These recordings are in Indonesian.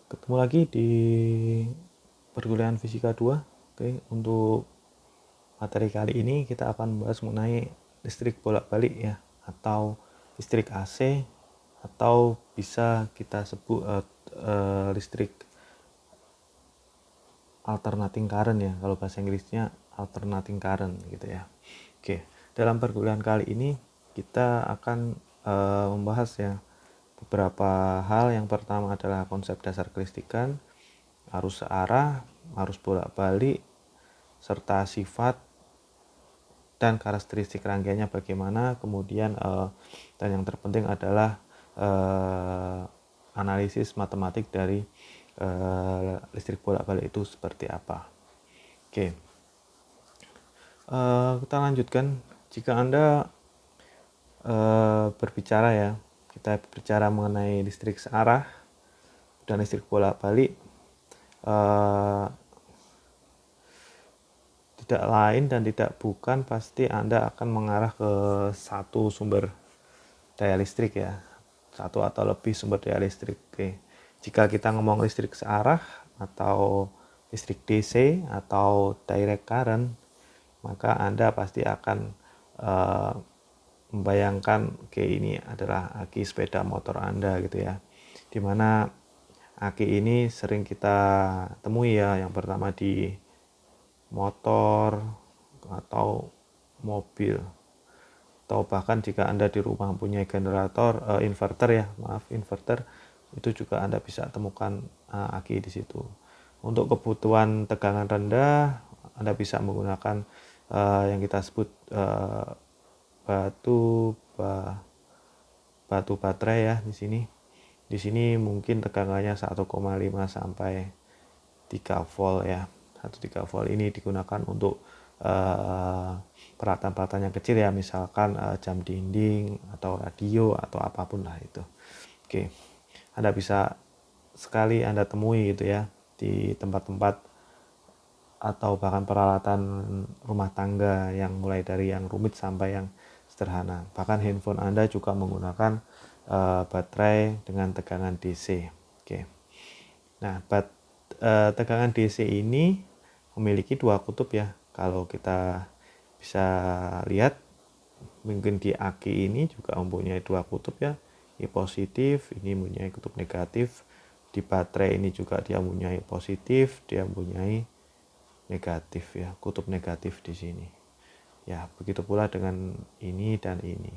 Ketemu lagi di perkuliahan Fisika 2. Oke, untuk materi kali ini kita akan membahas mengenai listrik bolak-balik ya, atau listrik AC, atau bisa kita sebut listrik alternating current ya, kalau bahasa Inggrisnya alternating current gitu ya. Oke, dalam perkuliahan kali ini kita akan membahas ya beberapa hal. Yang pertama adalah konsep dasar kelistrikan, arus searah, arus bolak-balik, serta sifat dan karakteristik rangkaiannya bagaimana. Kemudian dan yang terpenting adalah analisis matematik dari listrik bolak-balik itu seperti apa. Oke, kita lanjutkan. Jika Anda berbicara ya, kita berbicara mengenai listrik searah dan listrik bolak-balik, tidak lain dan tidak bukan pasti Anda akan mengarah ke satu sumber daya listrik ya, satu atau lebih sumber daya listrik. Oke. Jika kita ngomong listrik searah atau listrik DC atau direct current, maka Anda pasti akan membayangkan ini adalah aki sepeda motor Anda gitu ya, dimana aki ini sering kita temui ya, yang pertama di motor atau mobil, atau bahkan jika Anda di rumah mempunyai generator inverter, itu juga Anda bisa temukan aki di situ. Untuk kebutuhan tegangan rendah, Anda bisa menggunakan yang kita sebut batu baterai ya di sini. Di sini mungkin tegangannya 1,5 sampai 3 volt ya. 3 volt ini digunakan untuk peralatan-peralatan yang kecil ya, misalkan jam dinding atau radio atau apapun lah itu. Oke. Anda bisa sekali Anda temui gitu ya di tempat-tempat atau bahkan peralatan rumah tangga, yang mulai dari yang rumit sampai yang sederhana. Bahkan handphone Anda juga menggunakan baterai dengan tegangan DC. Oke. Nah, tegangan DC ini memiliki dua kutub ya. Kalau kita bisa lihat, mungkin di aki ini juga mempunyai dua kutub ya. Ini positif, ini mempunyai kutub negatif. Di baterai ini juga dia mempunyai positif, dia mempunyai negatif ya, kutub negatif di sini. Ya, begitu pula dengan ini dan ini.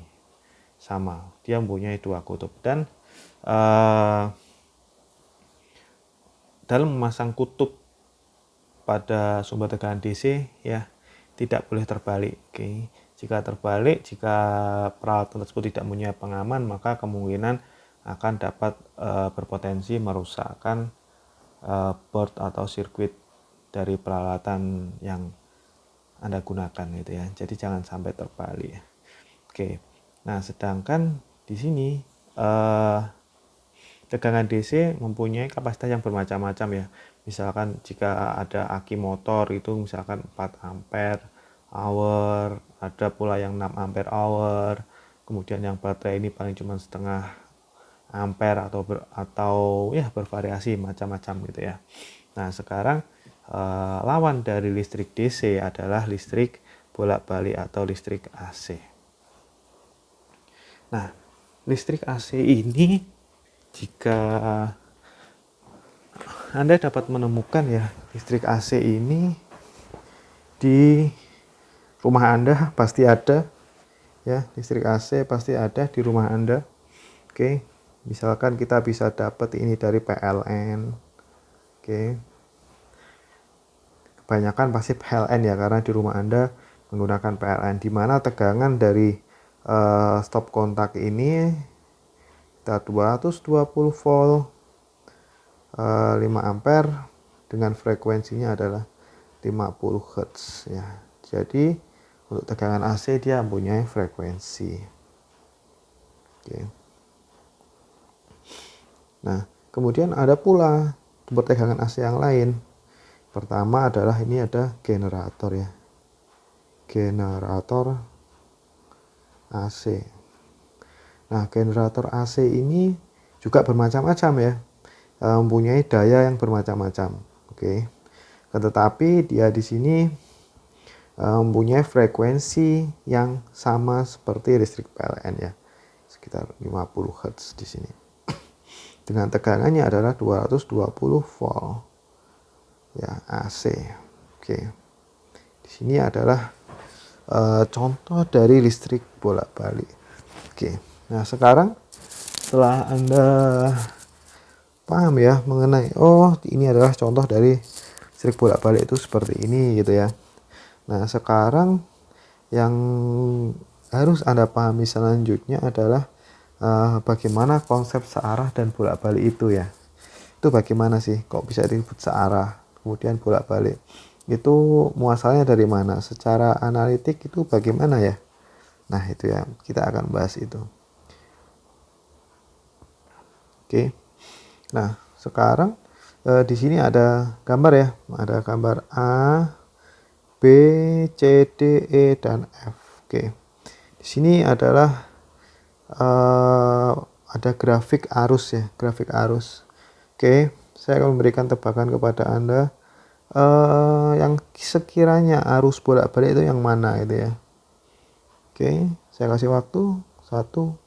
Sama, dia mempunyai dua kutub. Dan dalam memasang kutub pada sumber tegangan DC ya, tidak boleh terbalik. Oke. Jika terbalik, jika peralatan tersebut tidak punya pengaman, maka kemungkinan akan dapat berpotensi merusakkan board atau sirkuit dari peralatan yang Anda gunakan gitu ya. Jadi jangan sampai terbalik. Oke. Nah, sedangkan di sini tegangan DC mempunyai kapasitas yang bermacam-macam ya. Misalkan jika ada aki motor itu misalkan 4 ampere hour, ada pula yang 6 ampere hour. Kemudian yang baterai ini paling cuma setengah ampere atau ya bervariasi macam-macam gitu ya. Nah, sekarang lawan dari listrik DC adalah listrik bolak-balik atau listrik AC. Nah, listrik AC ini, jika Anda dapat menemukan ya listrik AC ini di rumah Anda, pasti ada ya, listrik AC pasti ada di rumah Anda. Oke, misalkan kita bisa dapat ini dari PLN. Oke, kebanyakan pasti PLN ya, karena di rumah Anda menggunakan PLN, di mana tegangan dari stop kontak ini kita 220 volt 5 ampere dengan frekuensinya adalah 50 Hz ya. Jadi untuk tegangan AC dia mempunyai frekuensi. Oke. Nah, kemudian ada pula sumber tegangan AC yang lain. Pertama adalah ini ada generator ya. Generator AC. Nah, generator AC ini juga bermacam-macam ya. mempunyai daya yang bermacam-macam. Oke. Tetapi dia di sini mempunyai frekuensi yang sama seperti listrik PLN ya, sekitar 50 Hz di sini. Dengan tegangannya adalah 220 volt ya, AC. Oke. Di sini adalah contoh dari listrik bolak-balik. Oke. Nah, sekarang setelah Anda paham ya mengenai ini adalah contoh dari listrik bolak-balik itu seperti ini gitu ya. Nah, sekarang yang harus Anda pahami selanjutnya adalah bagaimana konsep searah dan bolak-balik itu ya. Itu bagaimana sih kok bisa disebut searah kemudian bolak-balik? Itu muasalnya dari mana? Secara analitik itu bagaimana ya? Nah, itu ya, kita akan bahas itu. Oke. Nah, sekarang di sini ada gambar ya. Ada gambar A, B, C, D, E, dan F. Oke. Di sini adalah ada grafik arus ya, grafik arus. Oke, saya akan memberikan tebakan kepada Anda yang sekiranya arus bolak-balik itu yang mana gitu ya. Oke, saya kasih waktu 1,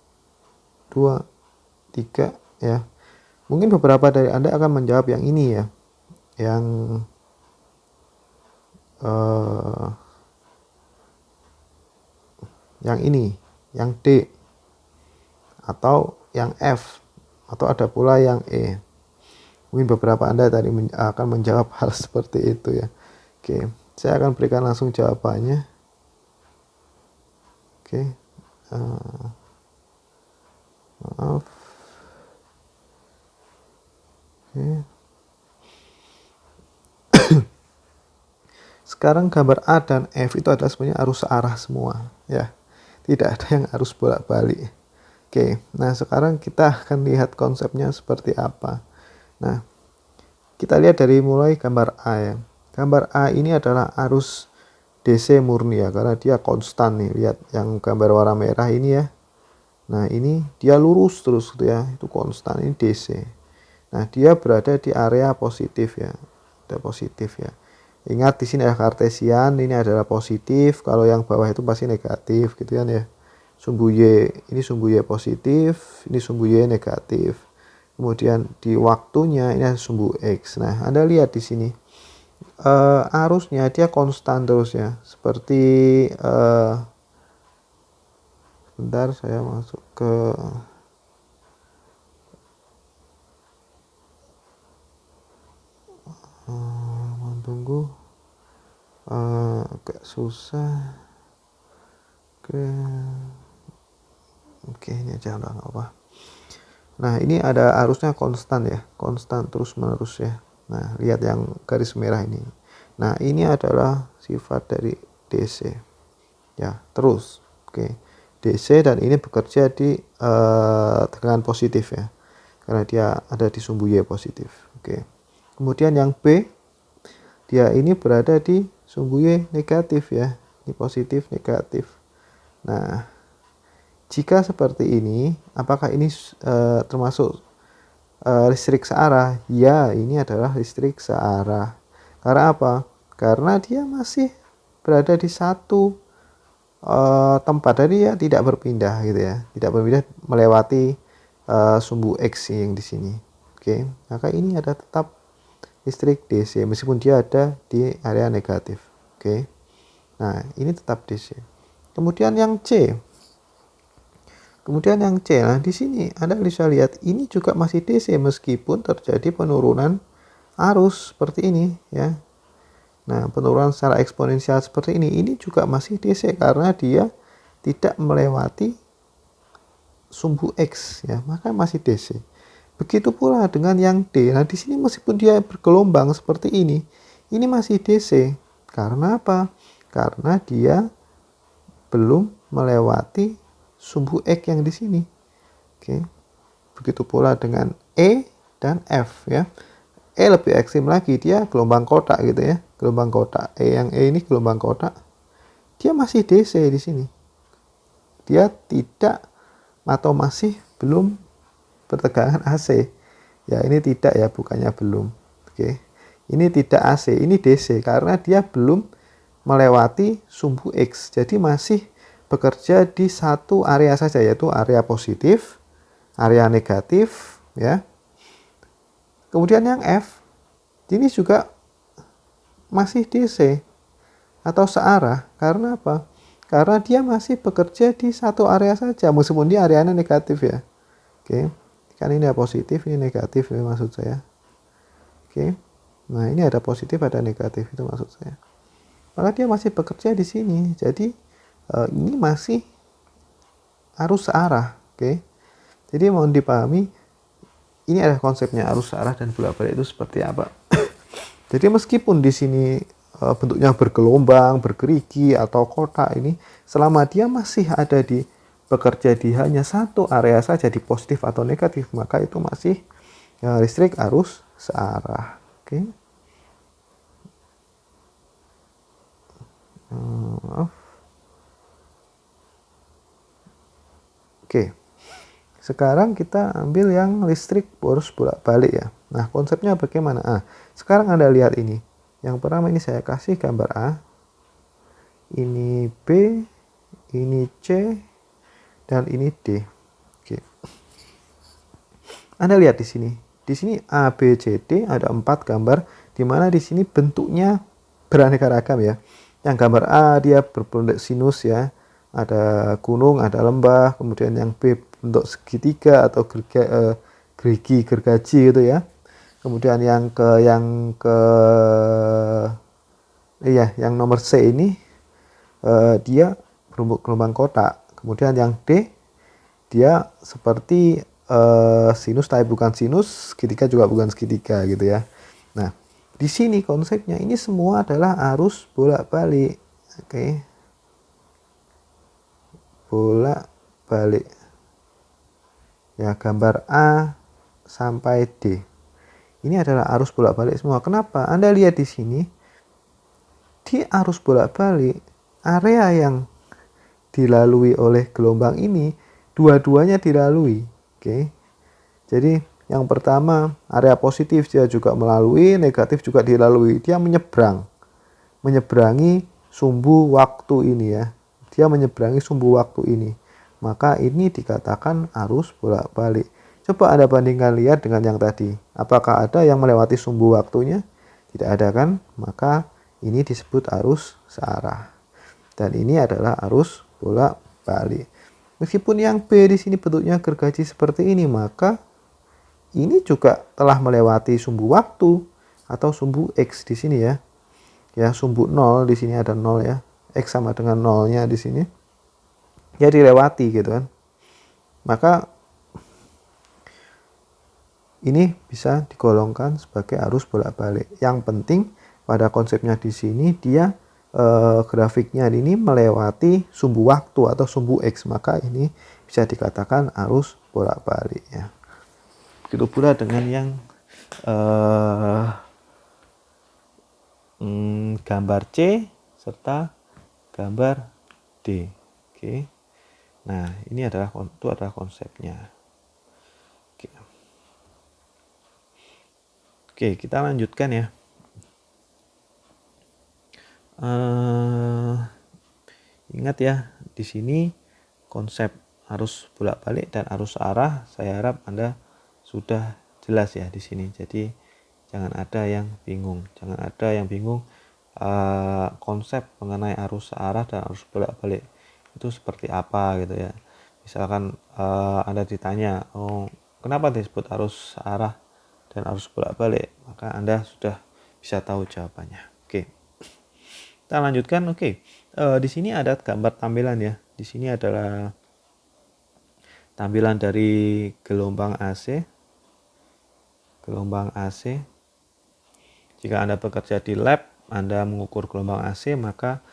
2, 3 ya. Mungkin beberapa dari Anda akan menjawab yang ini ya, yang ini, yang D, atau yang F, atau ada pula yang E. Mungkin beberapa Anda tadi akan menjawab hal seperti itu ya. Oke, saya akan berikan langsung jawabannya. Oke, maaf. Oke. Sekarang gambar A dan F itu adalah sebenarnya arus searah semua ya. Tidak ada yang arus bolak-balik. Oke, nah sekarang kita akan lihat konsepnya seperti apa. Nah, kita lihat dari mulai gambar A ya. Gambar A ini adalah arus DC murni ya, karena dia konstan nih. Lihat yang gambar warna merah ini ya. Nah, ini dia lurus terus gitu ya, itu konstan, ini DC. Nah, dia berada di area positif ya. Ada positif ya. Ingat di sini ada kartesian, ini adalah positif, kalau yang bawah itu pasti negatif gitu kan ya. Sumbu Y, ini sumbu Y positif, ini sumbu Y negatif. Kemudian di waktunya ini ada sumbu X. Nah, Anda lihat di sini arusnya dia konstan terus ya. Seperti sebentar saya masuk ke tunggu, agak susah. Oke, ini aja udah nggak apa. Nah, ini ada arusnya konstan ya, konstan terus menerus ya. Nah, lihat yang garis merah ini. Nah, ini adalah sifat dari DC ya, terus. Oke, DC, dan ini bekerja di tegangan positif ya, karena dia ada di sumbu Y positif. Oke, kemudian yang B, dia ini berada di sumbu Y negatif ya, ini positif negatif. Nah, jika seperti ini, apakah ini termasuk listrik searah? Ya, ini adalah listrik searah. Karena apa? Karena dia masih berada di satu tempat, jadi ya tidak berpindah gitu ya, tidak berpindah melewati sumbu X yang di sini. Oke, maka ini ada tetap listrik DC meskipun dia ada di area negatif. Oke, nah ini tetap DC. Kemudian yang C, nah di sini Anda bisa lihat ini juga masih DC meskipun terjadi penurunan arus seperti ini ya. Nah, penurunan secara eksponensial seperti ini juga masih DC karena dia tidak melewati sumbu X ya, maka masih DC. Begitu pula dengan yang D. Nah, di sini meskipun dia bergelombang seperti ini masih DC. Karena apa? Karena dia belum melewati sumbu X yang di sini. Oke. Begitu pula dengan E dan F ya. E lebih ekstrim lagi, dia gelombang kotak gitu ya. Gelombang kotak. Yang E ini gelombang kotak. Dia masih DC di sini. Dia tidak atau masih belum bertegangan AC. Ya ini tidak ya, bukannya belum. Oke. Ini tidak AC, ini DC karena dia belum melewati sumbu X. Jadi masih bekerja di satu area saja, yaitu area positif, area negatif, ya. Kemudian yang F, ini juga masih DC atau searah. Karena apa? Karena dia masih bekerja di satu area saja, meskipun dia areanya negatif ya. Oke, kan ini ada positif, ini negatif, ini maksud saya. Oke, nah ini ada positif, ada negatif, itu maksud saya. Maka dia masih bekerja di sini. Jadi ini masih arus searah. Oke, jadi mohon dipahami, ini adalah konsepnya arus searah dan bolak-balik itu seperti apa. Jadi meskipun di sini bentuknya bergelombang, bergerigi atau kotak ini, selama dia masih ada di bekerja di hanya satu area saja, di positif atau negatif, maka itu masih listrik arus searah. Oke. Oke. Sekarang kita ambil yang listrik arus bolak-balik ya. Nah, konsepnya bagaimana? Sekarang Anda lihat ini. Yang pertama ini saya kasih gambar A. Ini B, ini C, dan ini D. Oke. Anda lihat di sini. Di sini A, B, C, D ada 4 gambar, di mana di sini bentuknya beraneka ragam ya. Yang gambar A dia berbentuk sinus ya. Ada gunung, ada lembah, kemudian yang B bentuk segitiga atau gerigi, gergaji gitu ya. Kemudian yang nomor C ini dia berbentuk gelombang kotak. Kemudian yang D dia seperti sinus tapi bukan sinus, segitiga juga bukan segitiga gitu ya. Nah, di sini konsepnya ini semua adalah arus bolak-balik. Oke. Bolak-balik. Ya, gambar A sampai D. Ini adalah arus bolak-balik semua. Kenapa? Anda lihat di sini, di arus bolak-balik, area yang dilalui oleh gelombang ini, dua-duanya dilalui. Oke. Jadi, yang pertama, area positif dia juga melalui, negatif juga dilalui. Dia menyeberangi sumbu waktu ini ya. Dia menyeberangi sumbu waktu ini. Maka ini dikatakan arus bolak-balik. Coba Anda bandingkan, lihat dengan yang tadi. Apakah ada yang melewati sumbu waktunya? Tidak ada kan? Maka ini disebut arus searah. Dan ini adalah arus bolak-balik. Meskipun yang B di sini bentuknya gergaji seperti ini, maka ini juga telah melewati sumbu waktu atau sumbu X di sini ya. Ya, sumbu 0 di sini ada 0 ya. X sama dengan 0-nya di sini. Ya dilewati gitu kan. Maka ini bisa digolongkan sebagai arus bolak-balik. Yang penting pada konsepnya di sini dia grafiknya ini melewati sumbu waktu atau sumbu X, maka ini bisa dikatakan arus bolak-balik ya. Begitu pula dengan yang gambar C serta gambar D. Oke. Nah, ini adalah konsepnya. Oke, kita lanjutkan ya. Ingat ya, di sini konsep arus bolak-balik dan arus arah, saya harap Anda sudah jelas ya di sini. Jadi jangan ada yang bingung, konsep mengenai arus arah dan arus bolak-balik itu seperti apa gitu ya. Misalkan Anda ditanya, kenapa disebut arus arah dan arus bolak-balik, maka Anda sudah bisa tahu jawabannya. Oke, kita lanjutkan. Oke, di sini ada gambar tampilan ya. Di sini adalah tampilan dari gelombang AC. Jika Anda bekerja di lab, Anda mengukur gelombang AC, maka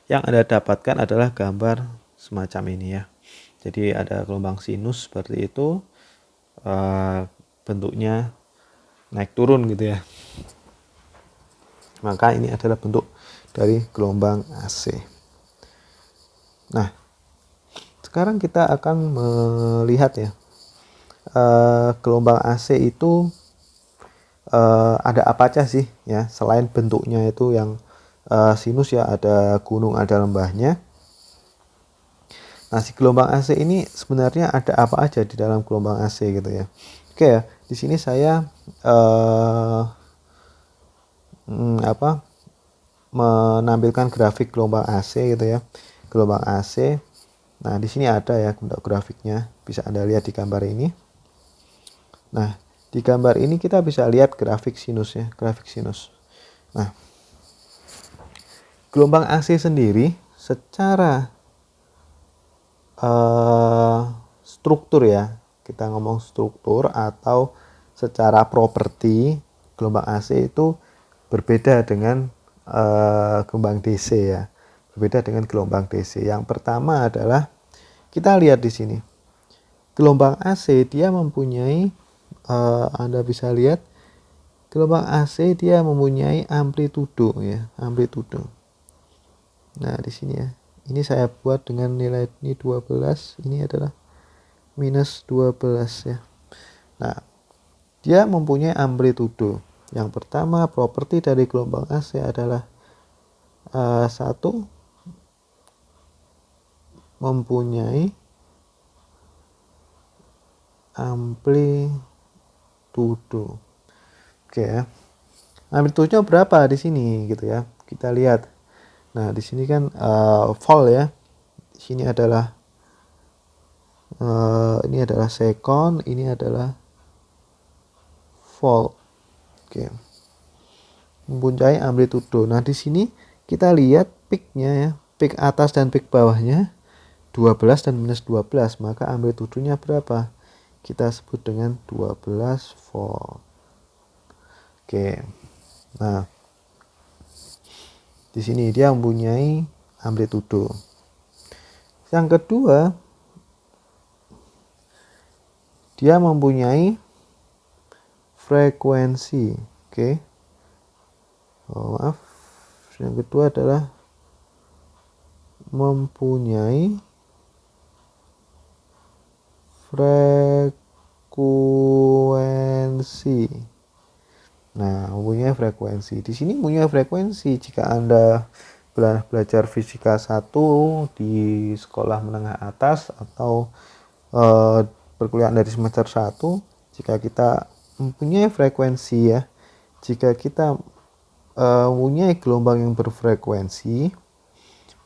yang Anda dapatkan adalah gambar semacam ini ya. Jadi ada gelombang sinus seperti itu, bentuknya naik turun gitu ya. Maka ini adalah bentuk dari gelombang AC. Nah, sekarang kita akan melihat ya, gelombang AC itu ada apa aja sih ya, selain bentuknya itu yang sinus ya, ada gunung ada lembahnya. Nah, si gelombang AC ini sebenarnya ada apa aja di dalam gelombang AC gitu ya. Oke ya, di sini saya menampilkan grafik gelombang AC gitu ya. Gelombang AC. Nah, di sini ada ya bentuk grafiknya, bisa Anda lihat di gambar ini. Nah, di gambar ini kita bisa lihat grafik sinus ya, grafik sinus. Nah, gelombang AC sendiri secara struktur ya, kita ngomong struktur atau secara properti, gelombang AC itu berbeda dengan gelombang DC ya, berbeda dengan gelombang DC. Yang pertama adalah kita lihat di sini, gelombang AC dia mempunyai Anda bisa lihat gelombang AC dia mempunyai amplitudo ya, amplitudo. Nah, di sini ya. Ini saya buat dengan nilai ini 12, ini adalah minus 12 ya. Nah, dia mempunyai amplitudo. Yang pertama, properti dari gelombang AC adalah satu, mempunyai amplitudo. Oke ya. Amplitudonya berapa di sini gitu ya. Kita lihat. Nah, di sini kan volt ya. Di sini adalah ini adalah second, ini adalah volt. Oke. Mempunyai amplitudo. Nah, di sini kita lihat peaknya ya. Peak atas dan peak bawahnya 12 dan minus 12. Maka amplitudonya berapa? Kita sebut dengan 12 volt. Oke. Nah, di sini dia mempunyai amplitudo. Yang kedua, dia mempunyai frekuensi. Oke. Oh, maaf. Yang kedua adalah mempunyai frekuensi. Nah, mempunyai frekuensi. Di sini mempunyai frekuensi. Jika Anda belajar fisika 1 di sekolah menengah atas atau perkuliahan dari semester 1, jika kita mempunyai frekuensi ya, jika kita mempunyai gelombang yang berfrekuensi,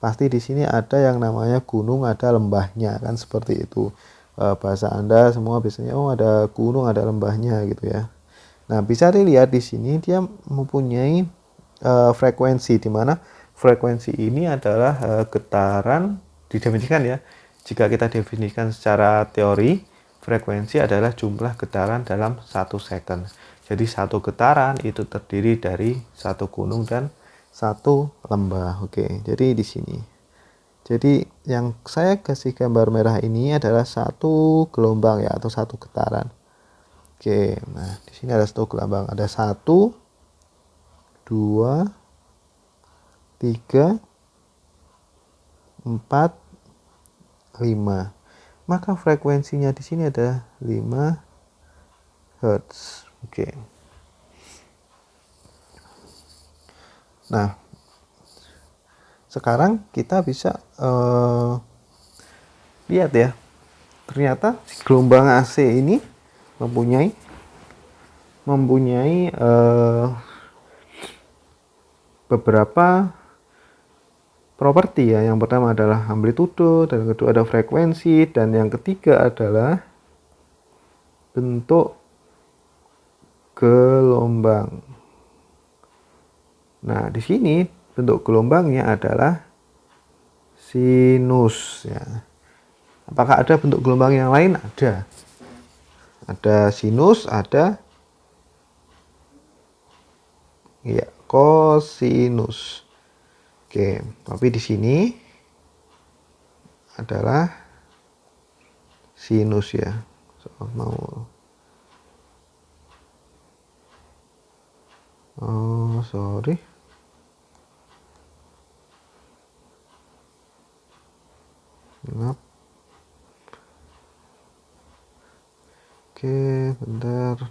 pasti di sini ada yang namanya gunung, ada lembahnya, kan seperti itu. Bahasa Anda semua biasanya ada gunung, ada lembahnya gitu ya. Nah, bisa dilihat di sini dia mempunyai frekuensi, di mana frekuensi ini adalah getaran, didefinisikan ya. Jika kita definisikan secara teori, frekuensi adalah jumlah getaran dalam 1 second. Jadi satu getaran itu terdiri dari satu gunung dan satu lembah. Oke, jadi di sini. Jadi yang saya kasih gambar merah ini adalah satu gelombang ya, atau satu getaran. Oke, nah di sini ada satu gelombang, ada 1, 2, 3, 4, 5. Maka frekuensinya di sini ada 5 Hz. Oke. Nah, sekarang kita bisa lihat ya, ternyata gelombang AC ini mempunyai beberapa properti ya. Yang pertama adalah amplitudo, dan yang kedua ada frekuensi, dan yang ketiga adalah bentuk gelombang. Nah, di sini bentuk gelombangnya adalah sinus ya. Apakah ada bentuk gelombang yang lain? Ada. Ada sinus, ada ya kosinus. Oke, tapi di sini adalah sinus ya. Sorry. Maaf. Oke, bentar.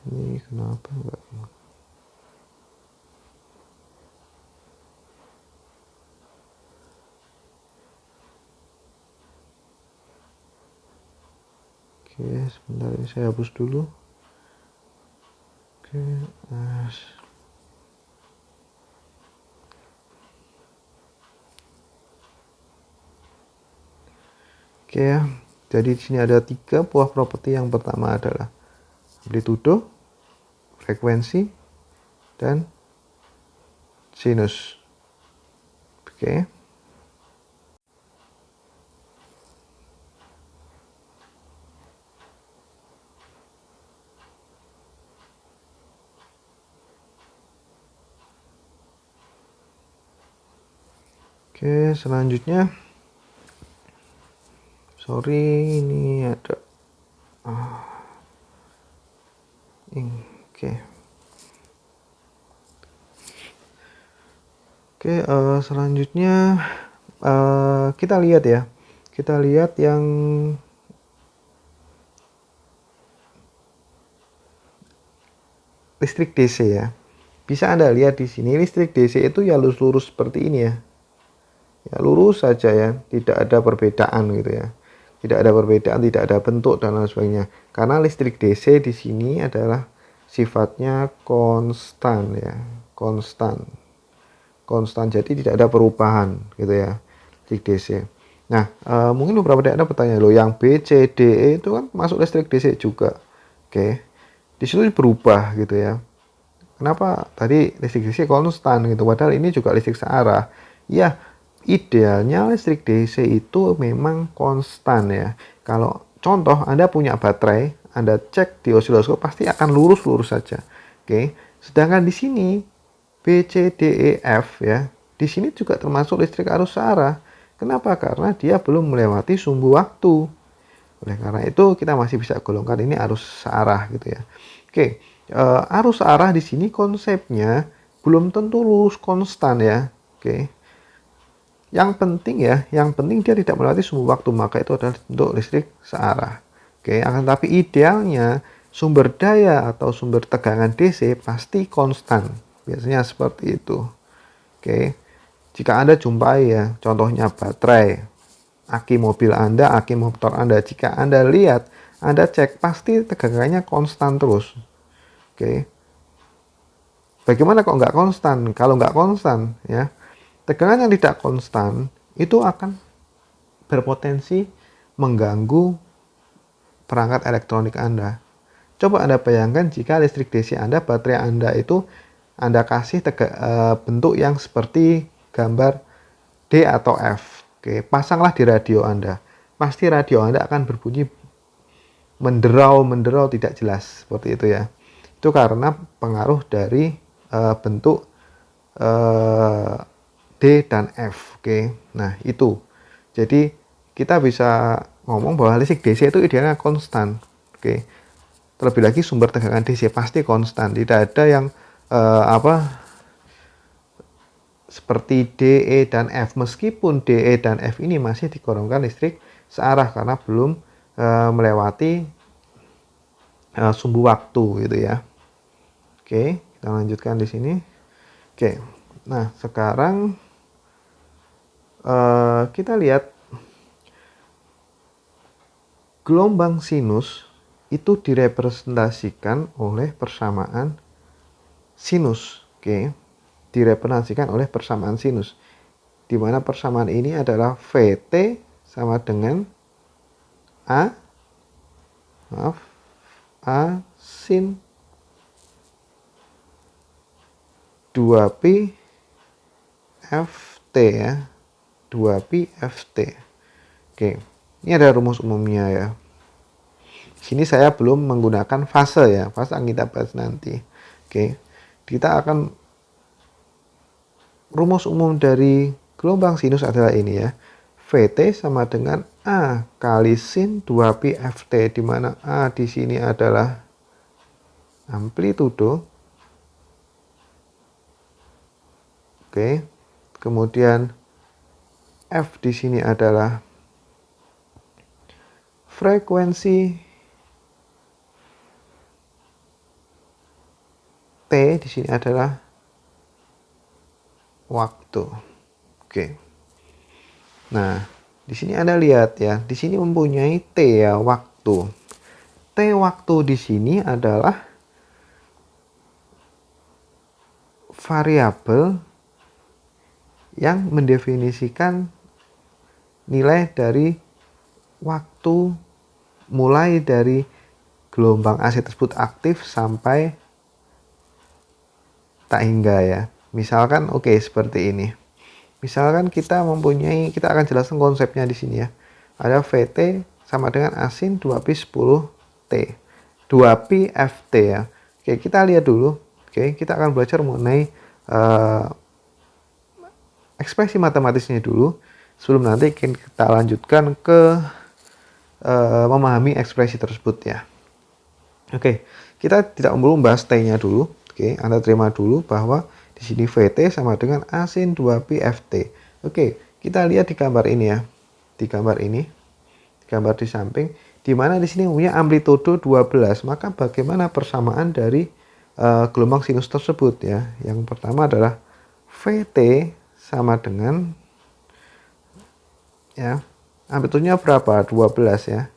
Ini kenapa enggak? Oke, sebentar ini saya hapus dulu. Oke, Oke ya. Jadi di sini ada 3 buah properti. Yang pertama adalah amplitudo, frekuensi, dan sinus. Oke. Oke, selanjutnya sorry ini ada oke. Oke, selanjutnya kita lihat ya. Kita lihat yang listrik DC ya. Bisa Anda lihat di sini listrik DC itu ya lurus-lurus seperti ini ya. Ya lurus saja ya, tidak ada perbedaan gitu ya. Tidak ada perbedaan, tidak ada bentuk dan lain sebagainya. Karena listrik DC di sini adalah sifatnya konstan ya, konstan. Konstan, jadi tidak ada perubahan gitu ya listrik DC. Nah, mungkin beberapa dari Anda bertanya, loh yang B, C, D, E itu kan masuk listrik DC juga. Oke. Di situ berubah gitu ya. Kenapa tadi listrik DC konstan gitu, padahal ini juga listrik searah. Ya, idealnya listrik DC itu memang konstan ya. Kalau contoh Anda punya baterai, Anda cek di osiloskop pasti akan lurus-lurus saja. Oke. Sedangkan di sini B, C, D, E, F ya. Di sini juga termasuk listrik arus searah. Kenapa? Karena dia belum melewati sumbu waktu. Oleh karena itu kita masih bisa golongkan ini arus searah gitu ya. Oke, arus searah di sini konsepnya belum tentu lurus konstan ya. Oke. Yang penting ya, yang penting dia tidak melewati sumbu waktu, maka itu adalah bentuk listrik searah. Oke, akan tapi idealnya sumber daya atau sumber tegangan DC pasti konstan. Biasanya seperti itu. Oke. Jika Anda jumpai ya, contohnya baterai, aki mobil Anda, aki motor Anda, jika Anda lihat, Anda cek, pasti tegangannya konstan terus. Oke. Bagaimana kok nggak konstan? Kalau nggak konstan, ya, tegangan yang tidak konstan itu akan berpotensi mengganggu perangkat elektronik Anda. Coba Anda bayangkan jika listrik DC Anda, baterai Anda itu Anda kasih bentuk yang seperti gambar D atau F. Oke, pasanglah di radio Anda. Pasti radio Anda akan berbunyi menderau tidak jelas seperti itu ya. Itu karena pengaruh dari bentuk D dan F. Oke. Nah, itu. Jadi kita bisa ngomong bahwa listrik DC itu idealnya konstan. Oke. Terlebih lagi sumber tegangan DC pasti konstan. Tidak ada yang seperti DE dan F, meskipun DE dan F ini masih digolongkan listrik searah karena belum melewati sumbu waktu gitu ya. Oke, kita lanjutkan di sini. Oke, nah sekarang kita lihat gelombang sinus itu direpresentasikan oleh persamaan sinus. Oke, direpresentasikan oleh persamaan sinus, di mana persamaan ini adalah VT sama dengan A sin 2pi FT ya, 2pi FT. Oke, ini ada rumus umumnya ya. Sini saya belum menggunakan fase ya, fase yang kita bahas nanti. Oke, kita akan rumus umum dari gelombang sinus adalah ini ya. VT sama dengan A kali sin 2pi FT, di mana A di sini adalah amplitudo. Oke. Kemudian F di sini adalah frekuensi T di sini adalah waktu. Oke. Nah, di sini Anda lihat ya, di sini mempunyai T ya, waktu. T waktu di sini adalah variabel yang mendefinisikan nilai dari waktu mulai dari gelombang AC tersebut aktif sampai tak hingga ya. Misalkan seperti ini. Misalkan kita akan jelaskan konsepnya di sini ya. Ada VT sama dengan asin 2pi 10T. 2pi FT ya. Oke, kita lihat dulu. Oke, kita akan belajar mengenai ekspresi matematisnya dulu. Sebelum nanti kita lanjutkan ke memahami ekspresi tersebut ya. Oke, kita tidak perlu membahas T-nya dulu. Oke, Anda terima dulu bahwa di sini VT sama dengan asin 2pi FT. Oke, kita lihat di gambar ini ya. Di gambar ini, di gambar di samping, di mana di sini punya amplitudo 12. Maka bagaimana persamaan dari gelombang sinus tersebut ya? Yang pertama adalah VT sama dengan ya, amplitudenya berapa? 12 ya.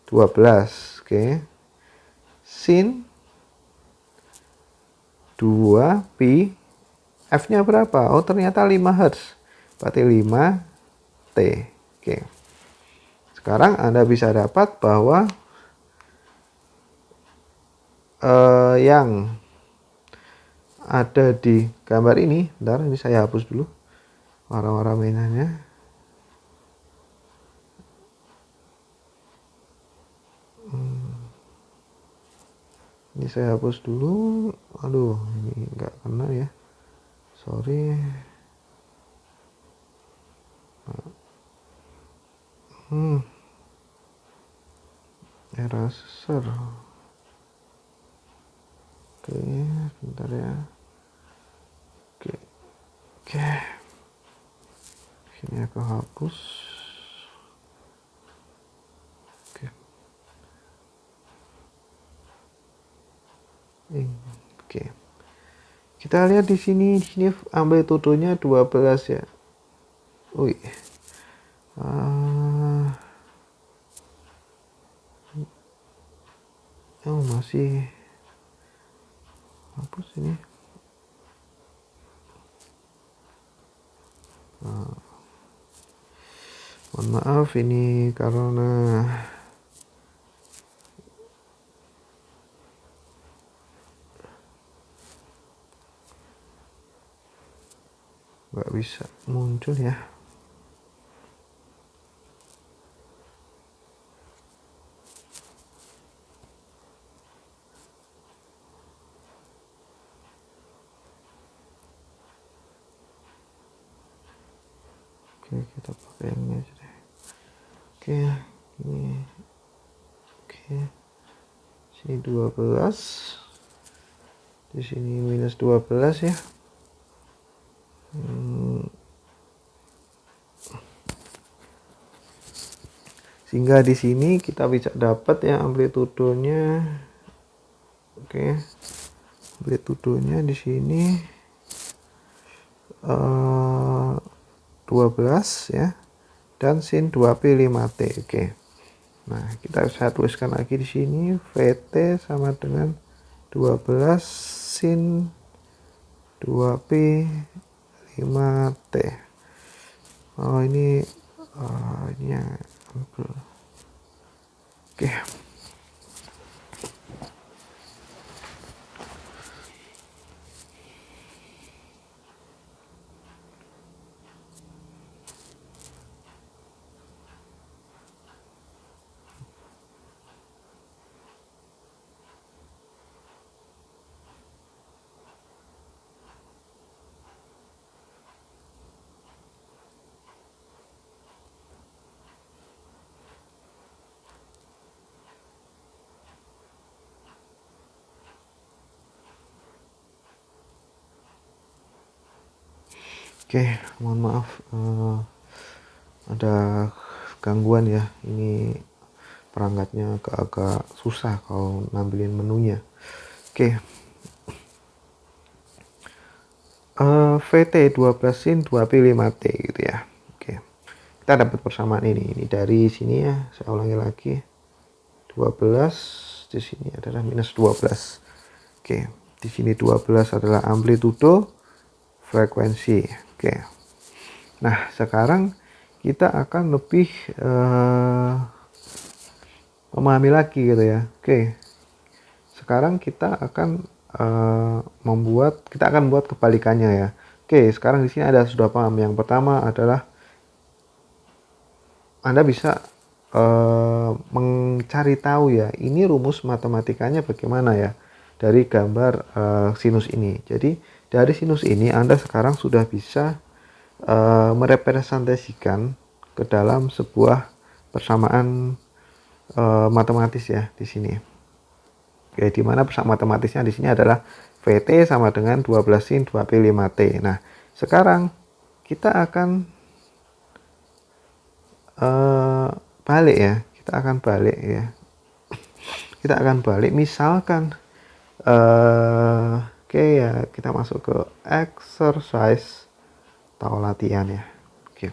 12. Oke. Sin 2pi F-nya berapa? Oh, ternyata 5 Hz. Berarti 5T. Oke. Sekarang Anda bisa dapat bahwa yang ada di gambar ini, bentar, ini saya hapus dulu warna-warna mainannya. Ini saya hapus dulu. Aduh, ini nggak kena ya. Sorry. Eraser. Oke, bentar ya. Oke. Sini aku hapus. Oke. Kita lihat di sini amplitudenya 12 ya. Wih. Oh, masih hapus ini. Mohon maaf ini karena nggak bisa muncul ya. Oke, kita pakai ini aja deh. Oke, ini. Oke. Sini 12. Di sini minus 12 ya. Sehingga di sini kita bisa dapat ya amplitudonya. Oke. Amplitudonya di sini 12 ya, dan sin 2pi 5T. Oke. Nah, saya tuliskan lagi di sini VT sama dengan 12 sin 2pi 5T. Oh, ini yang ampul. Oke. Oke, mohon maaf ada gangguan ya. Ini perangkatnya agak susah kalau nampilin menunya. Oke. VT 12 sin 2P 5T gitu ya. Oke. Kita dapat persamaan ini. Ini dari sini ya, saya ulangi lagi. 12 di sini adalah minus 12. Oke, di sini 12 adalah amplitudo, frekuensi. Oke. Nah, sekarang kita akan lebih memahami lagi gitu ya. Oke. Sekarang kita akan kita akan buat kebalikannya ya. Oke, sekarang di sini ada sudah paham. Yang pertama adalah Anda bisa mencari tahu ya, ini rumus matematikanya bagaimana ya dari gambar sinus ini. Jadi dari sinus ini Anda sekarang sudah bisa merepresentasikan ke dalam sebuah persamaan matematis ya di sini. Oke, di mana persamaan matematisnya di sini adalah VT sama dengan 12 sin 2P 5T. Nah, sekarang kita akan balik ya. Kita akan balik ya. Kita akan balik misalkan oke ya, kita masuk ke exercise atau latihan ya. Oke.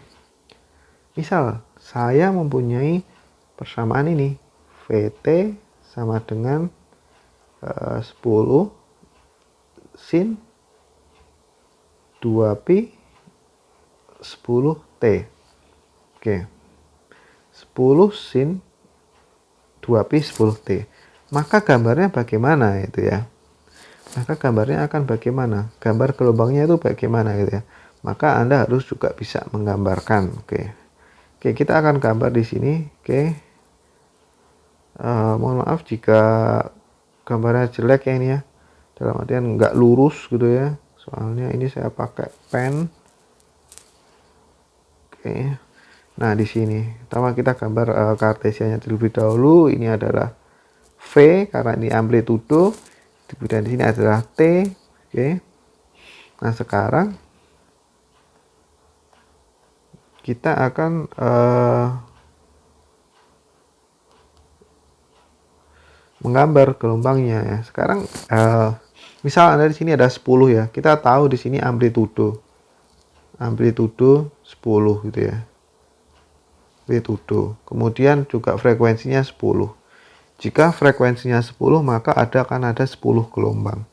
Misal saya mempunyai persamaan ini, VT sama dengan 10 sin 2pi 10t. Oke. 10 sin 2pi 10t. Maka gambarnya bagaimana itu ya? Maka gambarnya akan bagaimana? Gambar gelombangnya itu bagaimana gitu ya? Maka Anda harus juga bisa menggambarkan. Oke. Oke, kita akan gambar di sini. Oke. Mohon maaf jika gambarnya jelek ya ini ya, dalam artian nggak lurus gitu ya, soalnya ini saya pakai pen. Oke. Nah di sini pertama kita gambar kartesiannya terlebih dahulu. Ini adalah V karena ini amplitudo, kemudian di sini adalah T. Oke. Nah sekarang kita akan menggambar gelombangnya ya. Sekarang misal Anda di sini ada 10 ya. Kita tahu di sini amplitudo 10 gitu ya. Amplitudo. Kemudian juga frekuensinya 10. Jika frekuensinya 10 maka akan ada 10 gelombang.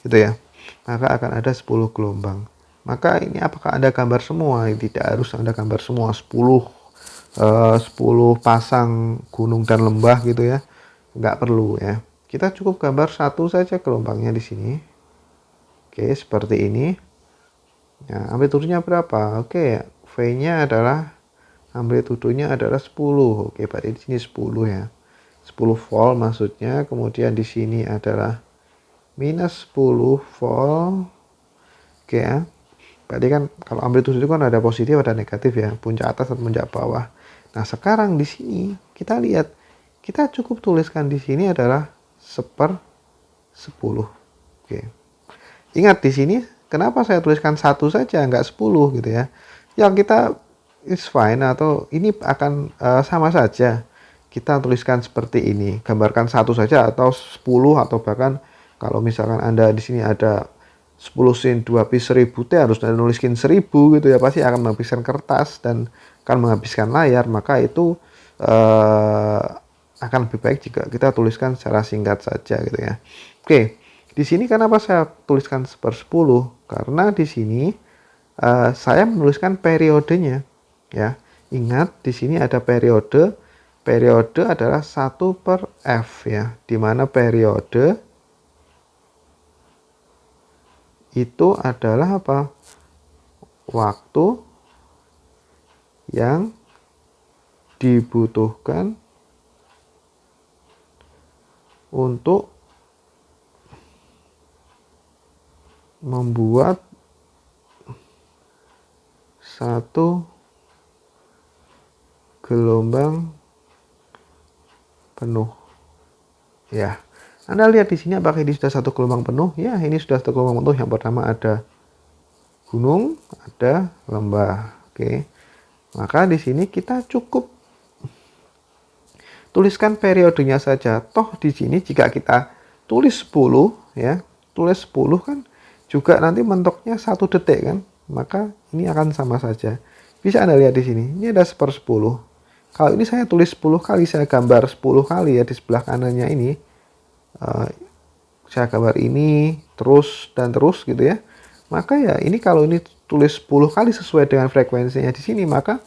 Gitu ya. Maka akan ada 10 gelombang. Maka ini apakah Anda gambar semua? Tidak harus Anda gambar semua 10 pasang gunung dan lembah gitu ya. Nggak perlu ya, kita cukup gambar satu saja gelombangnya di sini. Oke, seperti ini. Nah, amplitudonya berapa? Oke, V-nya adalah amplitudonya adalah 10. Oke, berarti di sini 10 ya. 10 volt maksudnya. Kemudian di sini adalah minus 10 volt. Oke ya. Berarti kan kalau amplitudo itu kan ada positif ada negatif ya, puncak atas atau puncak bawah. Nah, sekarang di sini kita lihat, kita cukup tuliskan di sini adalah 1/10. Oke. Ingat di sini kenapa saya tuliskan 1 saja nggak 10 gitu ya. Yang kita is fine atau ini akan sama saja. Kita tuliskan seperti ini, gambarkan 1 saja atau 10 atau bahkan kalau misalkan Anda di sini ada 10 sin 2pi 1000t harus nuliskan 1000 gitu ya, pasti akan menghabiskan kertas dan akan menghabiskan layar. Maka itu akan lebih baik jika kita tuliskan secara singkat saja gitu ya. Oke, di sini kenapa saya tuliskan 1/10? Karena di sini saya menuliskan periodenya ya. Ingat di sini ada periode. Periode adalah 1/f ya, di mana periode itu adalah apa? Waktu yang dibutuhkan untuk membuat satu gelombang penuh ya. Anda lihat di sini apakah ini sudah satu gelombang penuh? Ya, ini sudah satu gelombang penuh. Yang pertama ada gunung, ada lembah. Oke. Maka di sini kita cukup tuliskan periodenya saja. Toh di sini jika kita tulis 10 ya, tulis 10 kan juga nanti mentoknya 1 detik kan, maka ini akan sama saja. Bisa Anda lihat di sini, ini ada 1/10. Kalau ini saya tulis 10 kali, saya gambar 10 kali ya di sebelah kanannya ini. Saya gambar ini terus dan terus gitu ya. Maka ya ini kalau ini tulis 10 kali sesuai dengan frekuensinya di sini, maka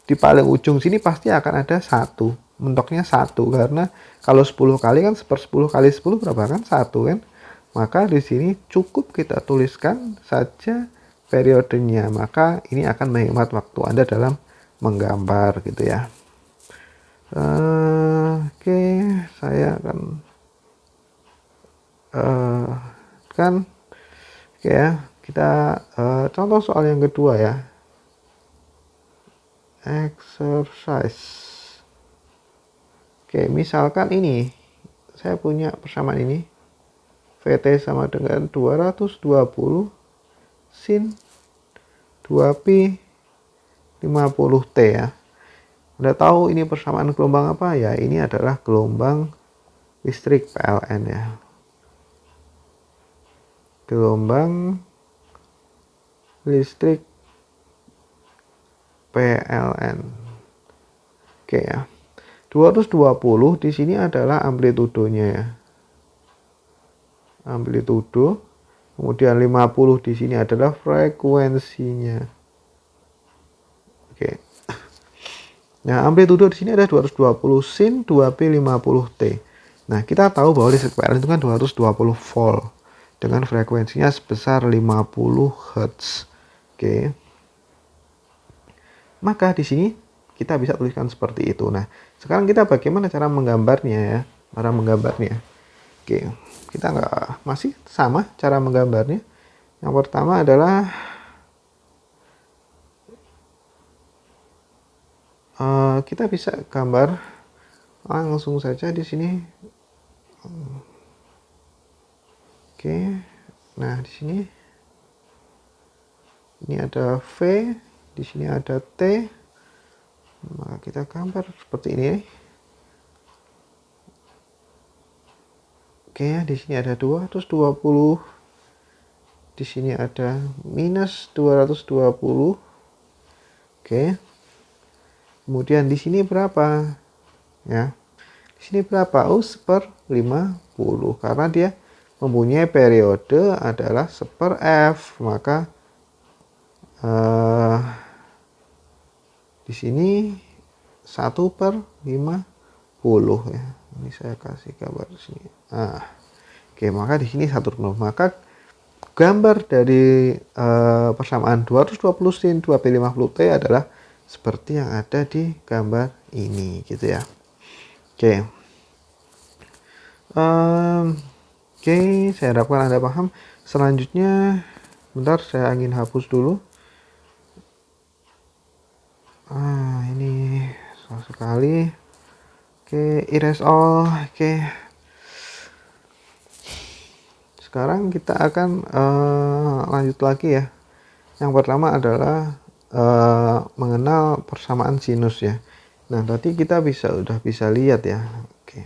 di paling ujung sini pasti akan ada 1. Mentoknya 1 karena kalau 10 kali kan 1/10 kali 10 berapa kan? 1 kan? Maka di sini cukup kita tuliskan saja periodenya, maka ini akan menghemat waktu Anda dalam menggambar gitu ya. Oke, saya akan oke ya, kita contoh soal yang kedua ya. Exercise. Oke, misalkan ini saya punya persamaan ini. VT sama dengan 220 sin 2pi 50T ya. Anda tahu ini persamaan gelombang apa ya? Ini adalah gelombang listrik PLN ya. Gelombang listrik PLN. Oke ya. 220 di sini adalah amplitudonya ya. Amplitudo. Kemudian 50 di sini adalah frekuensinya. Oke. Nah, amplitudo di sini ada 220 sin 2pi 50T. Nah, kita tahu bahwa listrik PLN itu kan 220 volt dengan frekuensinya sebesar 50 Hz. Oke. Maka di sini kita bisa tuliskan seperti itu. Nah, sekarang kita bagaimana cara menggambarnya ya? Cara menggambarnya. Oke, kita masih sama cara menggambarnya. Yang pertama adalah kita bisa gambar langsung saja di sini. Oke, nah di sini ini ada V, di sini ada T. Maka kita gambar seperti ini. Oke, di sini ada 220. Di sini ada minus 220. Oke. Kemudian di sini berapa? Ya. Di sini berapa? 1/50 karena dia mempunyai periode adalah 1/f, maka di sini 1/50 ya. Ini saya kasih gambar di sini. Oke, maka di sini 1/50. Maka gambar dari persamaan 220 sin 2pi 50T adalah seperti yang ada di gambar ini gitu ya. Oke. Oke, saya harapkan Anda paham. Selanjutnya, bentar saya ingin hapus dulu. Ini susah sekali. Oke, erase all. Oke. Sekarang kita akan lanjut lagi ya. Yang pertama adalah mengenal persamaan sinus ya. Nah, tadi kita udah bisa lihat ya. Oke.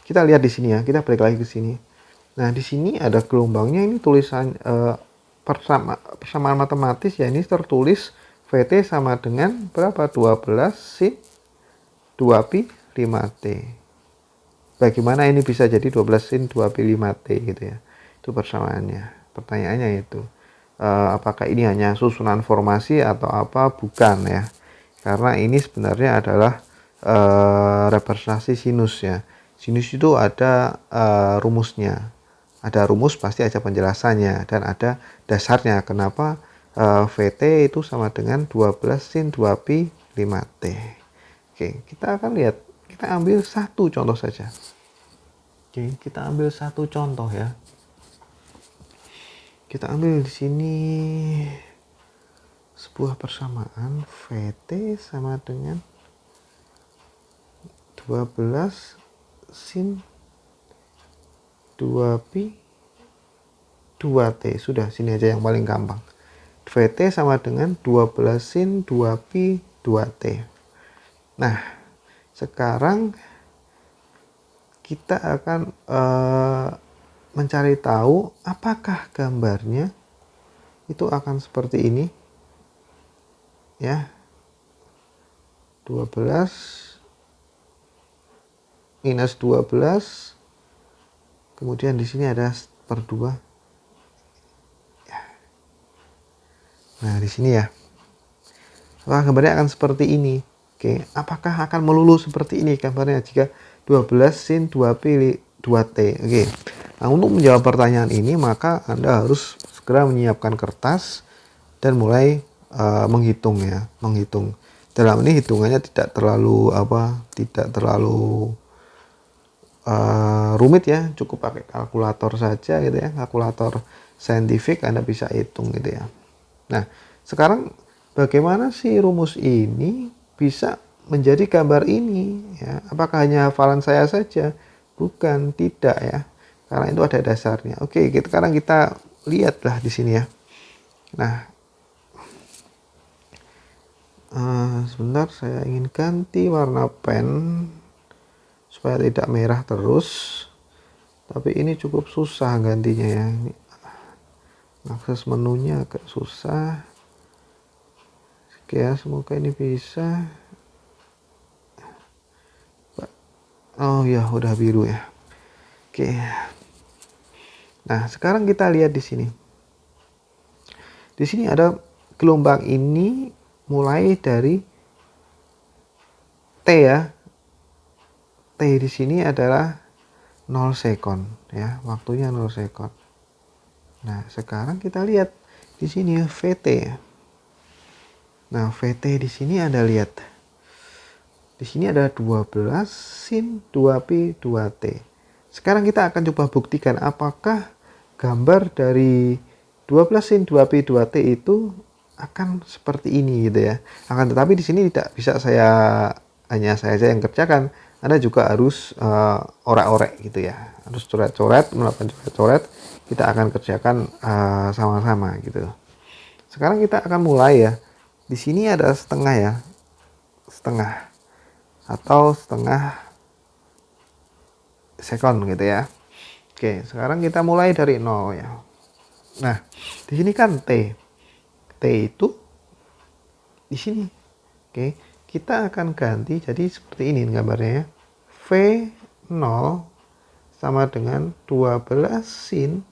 Kita lihat di sini ya. Kita balik lagi ke sini. Nah, di sini ada gelombangnya. Ini tulisan persamaan matematis ya. Ini tertulis VT sama dengan berapa? 12 sin 2pi 5T. Bagaimana ini bisa jadi 12 sin 2pi 5T gitu ya. Itu persamaannya. Pertanyaannya itu. Apakah ini hanya susunan formasi atau apa? Bukan ya. Karena ini sebenarnya adalah representasi sinus ya. Sinus itu ada rumusnya. Ada rumus pasti ada penjelasannya dan ada dasarnya. Kenapa VT itu sama dengan 12 sin 2pi 5T. Oke, kita akan lihat. Kita ambil satu contoh saja. Oke, kita ambil satu contoh ya. Kita ambil di sini sebuah persamaan VT sama dengan 12 sin 2pi 2T. Sudah, sini aja yang paling gampang. VT sama dengan 12 sin 2pi 2T. Nah, sekarang kita akan mencari tahu apakah gambarnya itu akan seperti ini ya, 12 minus 12, kemudian di sini ada per 2. Nah, di sini ya. Apakah gambarnya akan seperti ini? Oke, apakah akan melulu seperti ini gambarnya jika 12 sin 2P 2T? Oke. Nah, untuk menjawab pertanyaan ini maka Anda harus segera menyiapkan kertas dan mulai menghitung ya, menghitung. Dalam ini hitungannya tidak terlalu rumit ya, cukup pakai kalkulator saja gitu ya, kalkulator saintifik Anda bisa hitung gitu ya. Nah, sekarang bagaimana sih rumus ini bisa menjadi gambar ini ya? Apakah hanya hafalan saya saja? Bukan, tidak ya. Karena itu ada dasarnya. Oke, sekarang kita lihatlah di sini ya. Nah, sebentar saya ingin ganti warna pen supaya tidak merah terus. Tapi ini cukup susah gantinya ya. Ini akses menunya agak susah. Oke ya, semoga ini bisa. Oh ya, udah biru ya. Oke. Nah, sekarang kita lihat di sini. Di sini ada gelombang ini mulai dari T ya. T di sini adalah 0 sekon ya, waktunya 0 sekon. Nah, sekarang kita lihat di sini VT ya. Nah, VT di sini Anda lihat. Di sini ada 12 sin 2Pi 2T. Sekarang kita akan coba buktikan apakah gambar dari 12 sin 2Pi 2T itu akan seperti ini gitu ya. Akan tetapi di sini tidak bisa hanya saya saja yang kerjakan. Anda juga harus orek-orek gitu ya. Harus coret-coret, melakukan coret-coret. Kita akan kerjakan sama-sama gitu. Sekarang kita akan mulai ya. Di sini ada setengah ya. Setengah atau setengah sekon gitu ya. Oke, sekarang kita mulai dari 0 ya. Nah, di sini kan T. T itu di sini. Oke, kita akan ganti jadi seperti ini gambarnya ya. V0 sama dengan 12 sin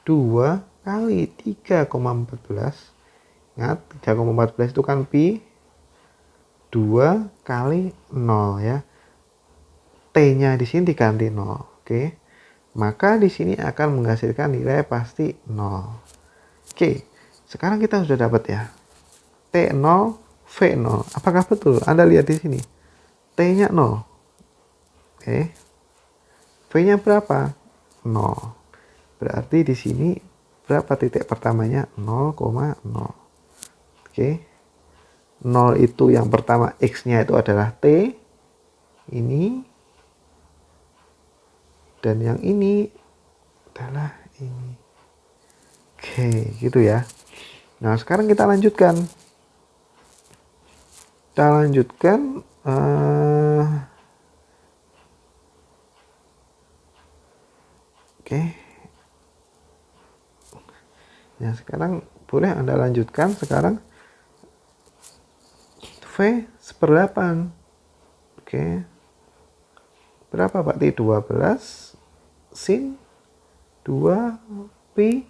2 kali 3,14. Ingat, 3,14 itu kan pi. 2 kali 0 ya. T-nya di sini diganti 0. Oke. Maka di sini akan menghasilkan nilai pasti 0. Oke. Sekarang kita sudah dapat ya. T0, V0. Apakah betul? Anda lihat di sini. T-nya 0. Oke. V-nya berapa? 0. Berarti di sini berapa titik pertamanya? 0,0. Oke. 0 itu yang pertama, X-nya itu adalah T. Ini. Dan yang ini adalah ini. Oke, gitu ya. Nah, sekarang kita lanjutkan. Oke. Nah, sekarang boleh Anda lanjutkan sekarang. V seperdelapan. Oke. Berapa berarti 12 sin 2 pi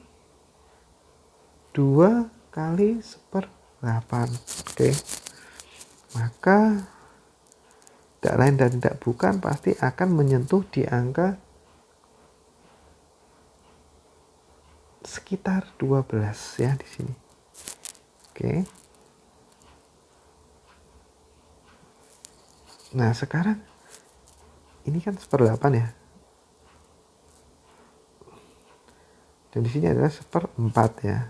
2 kali seperdelapan. Oke. Maka tidak lain dan tidak bukan pasti akan menyentuh di angka sekitar 12 ya di sini. Oke. Nah, sekarang ini kan seperdelapan ya. Dan di sini adalah seperempat ya.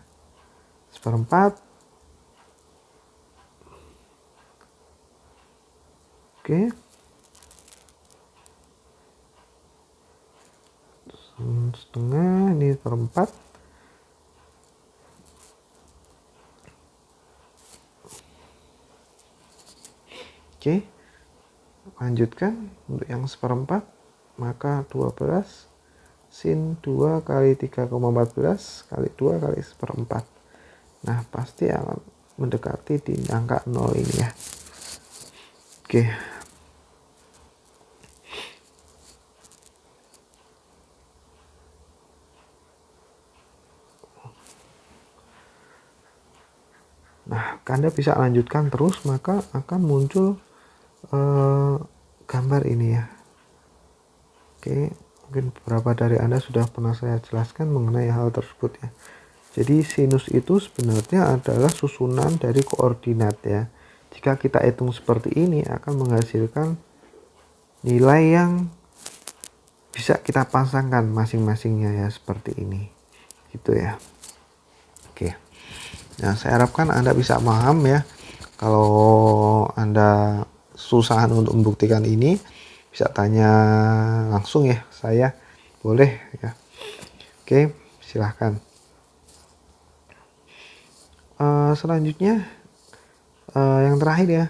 Seperempat. Oke. Setengah, ini seperempat. Oke. Oke, lanjutkan untuk yang seperempat, maka 12 sin 2 kali 3,14 kali 2 kali seperempat. Nah, pasti akan mendekati di angka 0 ini ya. Oke. Nah, Anda bisa lanjutkan terus, maka akan muncul gambar ini ya. Oke, mungkin beberapa dari Anda sudah pernah saya jelaskan mengenai hal tersebut ya. Jadi sinus itu sebenarnya adalah susunan dari koordinat ya. Jika kita hitung seperti ini akan menghasilkan nilai yang bisa kita pasangkan masing-masingnya ya, seperti ini. Gitu ya. Oke. Nah, saya harapkan Anda bisa paham ya. Kalau Anda susahan untuk membuktikan ini, bisa tanya langsung ya saya, boleh ya. Oke, silahkan. Selanjutnya yang terakhir ya.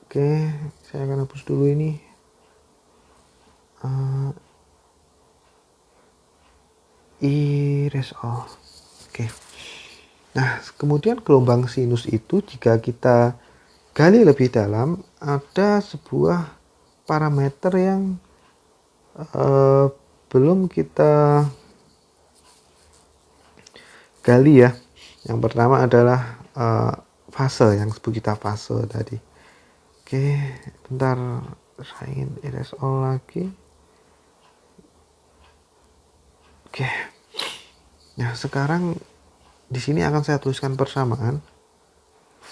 Oke, saya akan hapus dulu ini. Erase all. Oke. Nah, kemudian gelombang sinus itu jika kita gali lebih dalam, ada sebuah parameter yang belum kita gali ya. Yang pertama adalah fase, yang sebut kita fase tadi. Oke, bentar, saya ingin erase all lagi. Oke. Nah, sekarang di sini akan saya tuliskan persamaan.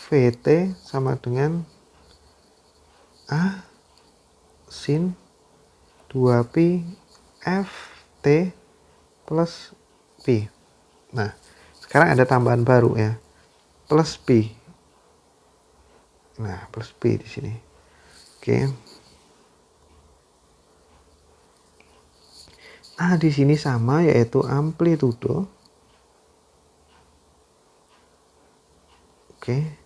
VT sama dengan A sin 2pi FT plus Pi. Nah, sekarang ada tambahan baru ya. Plus Pi. Nah, plus Pi di sini. Oke. Nah, di sini sama, yaitu amplitudo. Oke.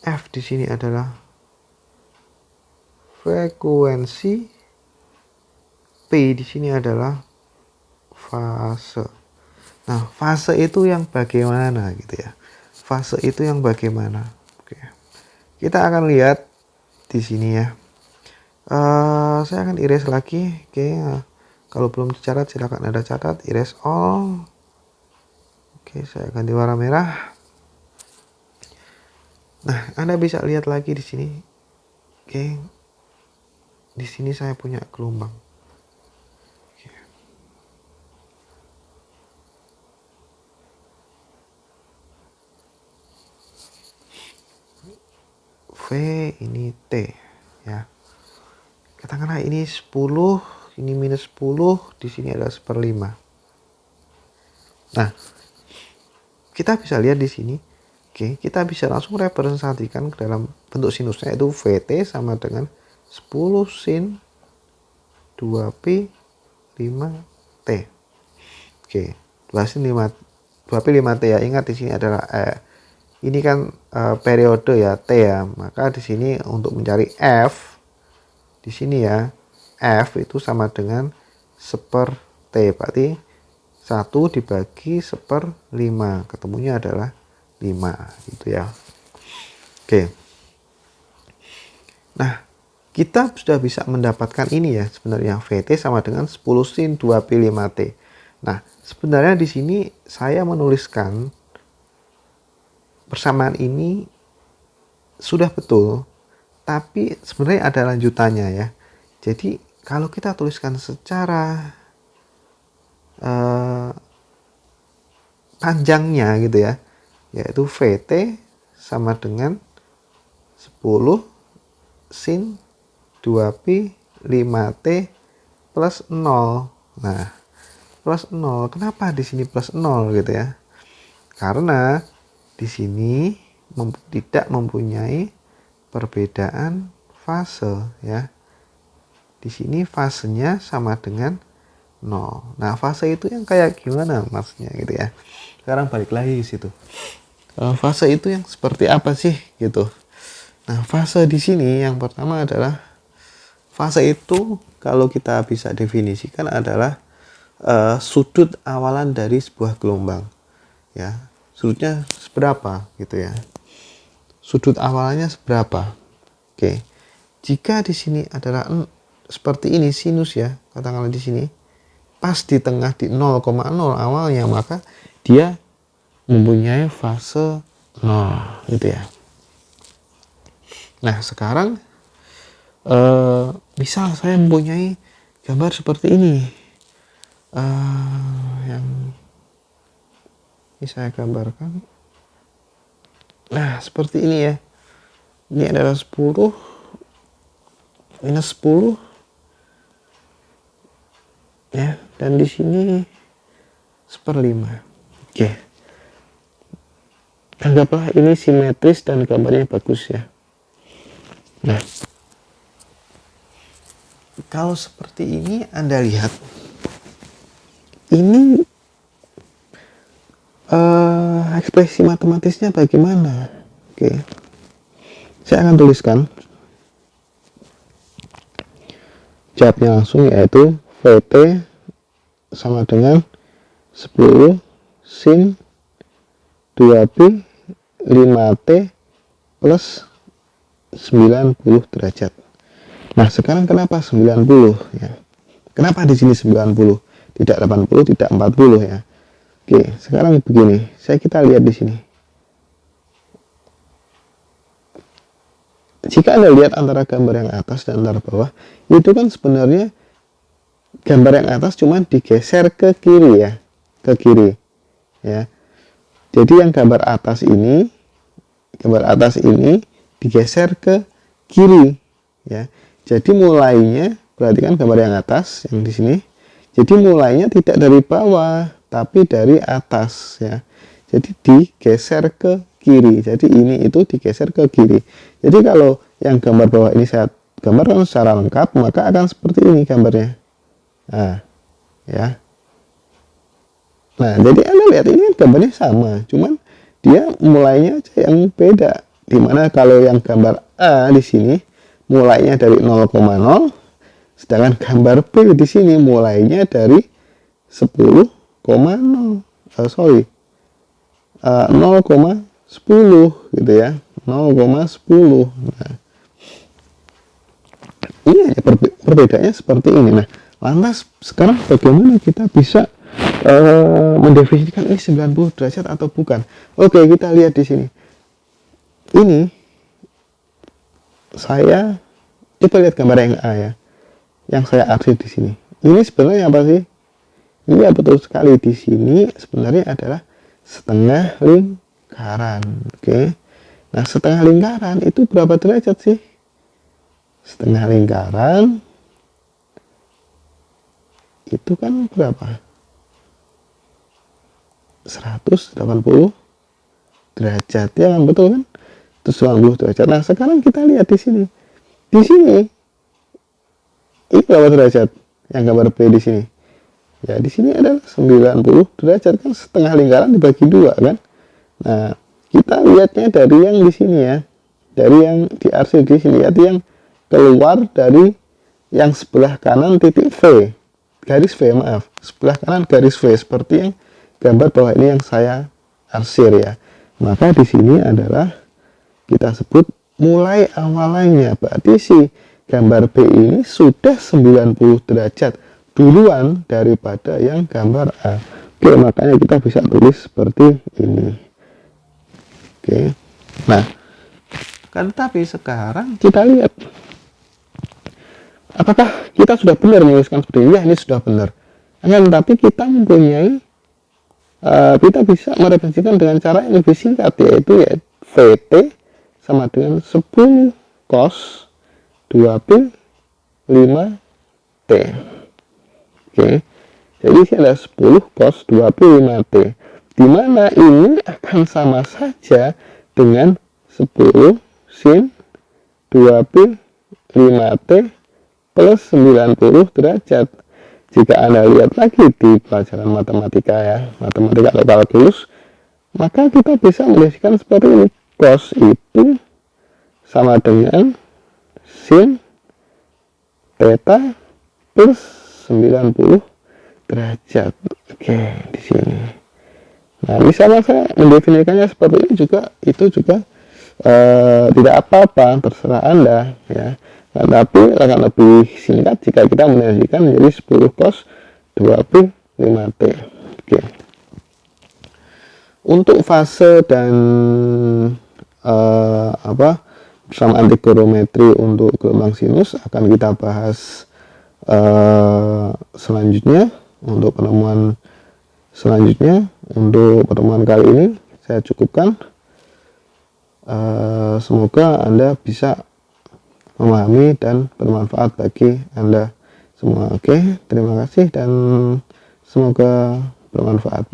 F di sini adalah frekuensi. P di sini adalah fase. Nah, fase itu yang bagaimana gitu ya. Fase itu yang bagaimana. Oke. Kita akan lihat di sini ya. Saya akan erase lagi. Oke. Kalau belum dicatat silakan Anda catat, erase all. Oke, saya ganti warna merah. Nah, Anda bisa lihat lagi di sini. Oke. Di sini saya punya gelombang. Oke. V ini T ya. Katakanlah ini 10, ini minus 10, di sini ada 1/5. Nah, kita bisa lihat di sini. Oke, kita bisa langsung representasikan ke dalam bentuk sinusnya, yaitu VT sama dengan 10 sin 2pi 5T. Oke, 2 sin 5 2pi 5T ya. Ingat di sini adalah ini kan periode ya, T ya. Maka di sini untuk mencari F di sini ya, F itu sama dengan 1/T. Berarti 1 dibagi 1/5, ketemunya adalah 5 gitu ya. Oke. Nah, kita sudah bisa mendapatkan ini ya, sebenarnya VT sama dengan 10 sin 2pi 5T. Nah, sebenarnya di sini saya menuliskan persamaan ini sudah betul, tapi sebenarnya ada lanjutannya ya. Jadi kalau kita tuliskan secara panjangnya gitu ya, yaitu VT sama dengan 10 sin 2pi 5T plus 0. Nah, plus 0. Kenapa di sini plus 0 gitu ya? Karena di sini tidak mempunyai perbedaan fase ya. Di sini fasenya sama dengan 0. Nah, fase itu yang kayak gimana maksudnya gitu ya. Sekarang balik lagi ke situ. Fase itu yang seperti apa sih gitu. Nah, fase di sini yang pertama adalah fase itu kalau kita bisa definisikan adalah sudut awalan dari sebuah gelombang, ya. Sudutnya seberapa gitu ya. Sudut awalannya seberapa. Oke. Jika di sini adalah seperti ini sinus ya, katakanlah di sini pas di tengah di 0,0 awalnya, maka dia mempunyai fase 0 gitu ya. Nah, sekarang misal saya mempunyai gambar seperti ini, yang ini saya gambarkan. Nah, seperti ini ya. Ini adalah 10 minus 10 ya, dan di sini 1/5. Oke. Anggaplah ini simetris dan gambarnya bagus ya. Nah, kalau seperti ini Anda lihat, ini ekspresi matematisnya bagaimana? Oke, saya akan tuliskan jawabnya langsung, yaitu VT sama dengan 10 sin 2pi 5t plus 90 derajat. Nah, sekarang kenapa 90 ya? Kenapa di sini 90? Tidak 80, tidak 40 ya. Oke, sekarang begini, kita lihat di sini. Jika Anda lihat antara gambar yang atas dan antara bawah, itu kan sebenarnya gambar yang atas cuma digeser ke kiri ya, ke kiri ya. Jadi yang gambar atas ini digeser ke kiri ya. Jadi mulainya, perhatikan gambar yang atas yang di sini. Jadi mulainya tidak dari bawah tapi dari atas ya. Jadi digeser ke kiri. Jadi ini itu digeser ke kiri. Jadi kalau yang gambar bawah ini saya gambarkan secara lengkap, maka akan seperti ini gambarnya. Nah, ya. Nah, jadi Anda lihat ini gambarnya sama, cuman dia mulainya aja yang beda. Dimana kalau yang gambar A di sini mulainya dari 0,0, sedangkan gambar B di sini mulainya dari 10,0. 0,10 gitu ya, 0,10. Nah, ini aja perbedaannya seperti ini. Nah, lantas sekarang bagaimana kita bisa mendefinisikan ini 90 derajat atau bukan? Oke, kita lihat di sini. Ini saya coba lihat gambar yang A ya, yang saya arsip di sini. Ini sebenarnya apa sih? Iya, betul sekali, di sini sebenarnya adalah setengah lingkaran. Oke. Nah, setengah lingkaran itu berapa derajat sih? Setengah lingkaran itu kan berapa? 180 derajat ya kan, betul kan? 180 derajat. Nah, sekarang kita lihat di sini. Di sini ini berapa derajat? Yang gambar B di sini. Ya, di sini adalah 90 derajat, kan setengah lingkaran dibagi 2 kan. Nah, kita lihatnya dari yang di sini ya. Dari yang diarsip di sini, yaitu yang keluar dari yang sebelah kanan titik V. Garis V, maaf. Sebelah kanan garis V, seperti yang gambar bawah ini yang saya arsir ya. Maka di sini adalah kita sebut mulai awalannya. Berarti si gambar B ini sudah 90 derajat duluan daripada yang gambar A. Oke, makanya kita bisa tulis seperti ini. Oke. Nah, kan tapi sekarang kita lihat apakah kita sudah benar menuliskan seperti ini? Ya, ini sudah benar. Kan tapi kita mempunyai kita bisa merepresentasikan dengan cara yang lebih singkat, yaitu ya VT sama dengan 10 cos 2pi 5t. Oke, jadi ini ada 10 cos 2pi 5t, dimana ini akan sama saja dengan 10 sin 2pi 5t plus 90 derajat. Jika Anda lihat lagi di pelajaran matematika ya, matematika atau kalkulus, maka kita bisa menuliskan seperti ini. Cos itu sama dengan sin theta plus 90 derajat. Oke, di sini. Nah, misalnya saya mendefinisikannya seperti ini juga, itu juga tidak apa-apa, terserah Anda ya. Nah, tapi akan lebih singkat jika kita mendefinisikan menjadi 10 cos 2P 5T. Oke. Untuk fase dan bersama antigorometri untuk gelombang sinus akan kita bahas selanjutnya. Untuk pertemuan selanjutnya, untuk pertemuan kali ini saya cukupkan. Semoga Anda bisa memahami dan bermanfaat bagi Anda semua. Oke, terima kasih dan semoga bermanfaat.